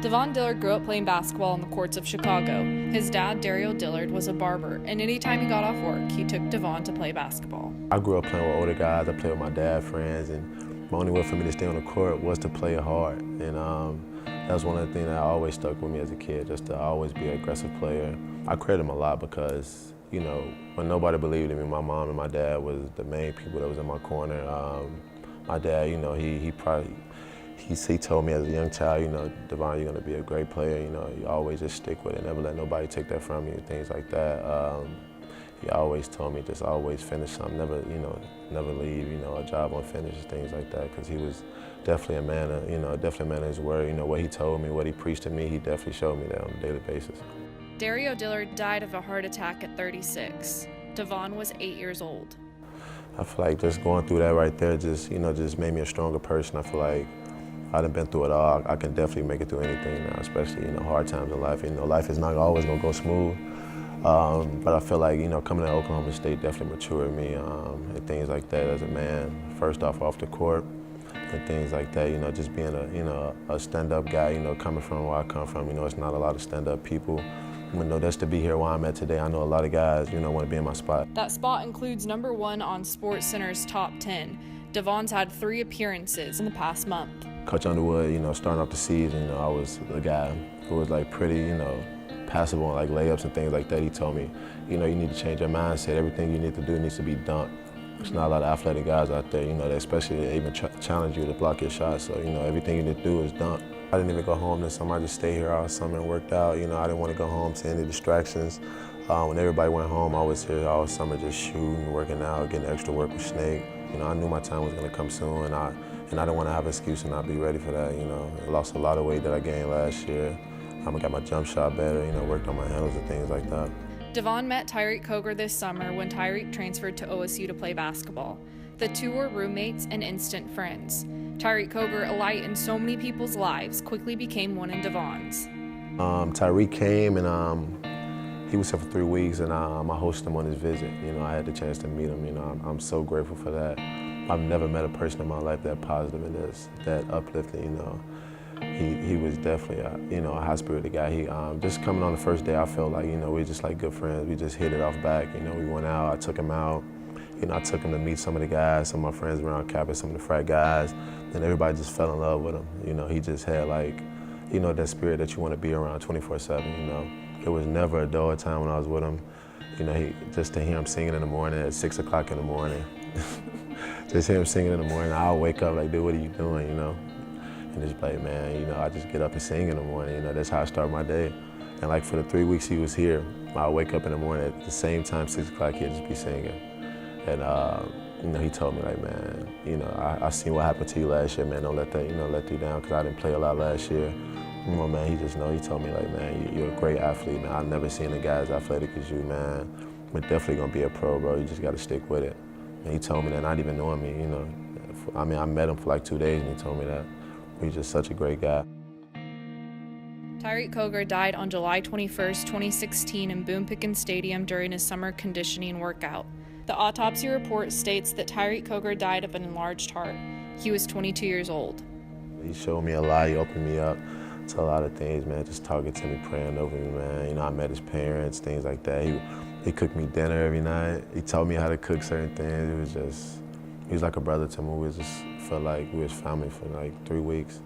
Devon Dillard grew up playing basketball on the courts of Chicago. His dad, Dario Dillard, was a barber, and anytime he got off work, he took Devon to play basketball. I grew up playing with older guys. I played with my dad's friends, and the only way for me to stay on the court was to play hard. And that was one of the things that always stuck with me as a kid, just to always be an aggressive player. I credit him a lot because, you know, when nobody believed in me, my mom and my dad was the main people that was in my corner. My dad, you know, he told me as a young child, you know, Devon, you're gonna be a great player. You know, you always just stick with it, never let nobody take that from you, things like that. He always told me just always finish something, never leave, you know, a job unfinished, things like that. Because he was definitely a man of his word. You know, what he told me, what he preached to me, he definitely showed me that on a daily basis. Dario Dillard died of a heart attack at 36. Devon was 8 years old. I feel like just going through that right there just made me a stronger person. I feel like I've been through it all. I can definitely make it through anything now, especially, you know, hard times in life. You know, life is not always gonna go smooth. But I feel like, you know, coming to Oklahoma State definitely matured me and things like that as a man. First off the court and things like that. You know, just being a stand-up guy. You know, coming from where I come from. You know, it's not a lot of stand-up people. You know, just to be here where I'm at today, I know a lot of guys, you know, want to be in my spot. That spot includes #1 on SportsCenter's top 10. Devon's had 3 appearances in the past month. Coach Underwood, you know, starting off the season, you know, I was the guy who was like pretty, you know, passive on like layups and things like that. He told me, you know, you need to change your mindset. Everything you need to do needs to be dunked. There's not a lot of athletic guys out there, you know, that especially even challenge you to block your shot. So, you know, everything you need to do is dunk. I didn't even go home this summer. I just stayed here all summer and worked out. You know, I didn't want to go home to any distractions. When everybody went home, I was here all summer just shooting, working out, getting extra work with Snake. You know, I knew my time was going to come soon, and I didn't want to have an excuse and not be ready for that. You know, I lost a lot of weight that I gained last year. I got my jump shot better, you know, worked on my handles and things like that. Devon met Tyrek Coger this summer when Tyrek transferred to OSU to play basketball. The two were roommates and instant friends. Tyrek Coger, a light in so many people's lives, quickly became one in Devon's. Tyrek came and he was here for 3 weeks, and I hosted him on his visit. You know, I had the chance to meet him. You know, I'm so grateful for that. I've never met a person in my life that positive and that uplifting. You know, he was definitely a high-spirited guy. He just coming on the first day, I felt like, you know, we were just like good friends. We just hit it off back. You know, we went out. I took him out. You know, I took him to meet some of the guys, some of my friends around campus, some of the frat guys, and everybody just fell in love with him. You know, he just had like, you know, that spirit that you want to be around 24/7. You know, there was never a dull time when I was with him. You know, just to hear him singing in the morning at 6 o'clock in the morning. Just hear him singing in the morning, I'll wake up like, dude, what are you doing, you know? And just like, man, you know, I just get up and sing in the morning, you know, that's how I start my day. And like for the 3 weeks he was here, I'll wake up in the morning at the same time, 6 o'clock, he'd just be singing. And, you know, he told me like, man, you know, I seen what happened to you last year, man, don't let that, you know, let you down, because I didn't play a lot last year. You know, man, he told me like, man, you're a great athlete, man. I've never seen a guy as athletic as you, man. We're definitely gonna be a pro, bro. You just gotta stick with it. And he told me that, not even knowing me, you know. I mean, I met him for like 2 days, and he told me that. He's just such a great guy. Tyrek Coger died on July 21st, 2016 in Boone Pickens Stadium during his summer conditioning workout. The autopsy report states that Tyrek Coger died of an enlarged heart. He was 22 years old. He showed me a lot. He opened me up to a lot of things, man. Just talking to me, praying over me, man. You know, I met his parents, things like that. He cooked me dinner every night. He taught me how to cook certain things. He was like a brother to me. We just felt like we was family for like 3 weeks.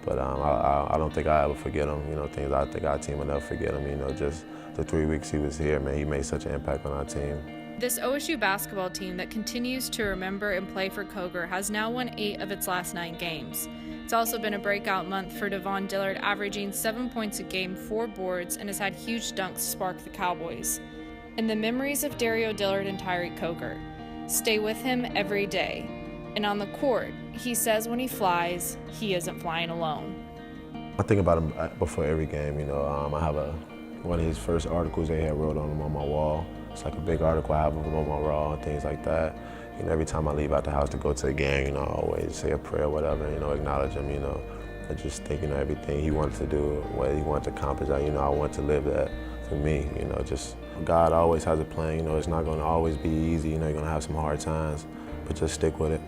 But I don't think I'll ever forget him. You know, things I think our team will never forget him. You know, just the 3 weeks he was here, man, he made such an impact on our team. This OSU basketball team that continues to remember and play for Coger has now won 8 of its last 9 games. It's also been a breakout month for Devon Dillard, averaging 7 points a game, 4 boards, and has had huge dunks spark the Cowboys. In the memories of Dario Dillard and Tyrek Coger, stay with him every day. And on the court, he says when he flies, he isn't flying alone. I think about him before every game, you know. I have one of his first articles they had wrote on him on my wall. It's like a big article I have of him on my wall and things like that. You know, every time I leave out the house to go to a game, you know, I always say a prayer or whatever, you know, acknowledge him, you know. I just think, you know, everything he wanted to do, what he wanted to accomplish, you know, I want to live that for me, you know, just God always has a plan, you know, it's not gonna always be easy, you know, you're gonna have some hard times, but just stick with it.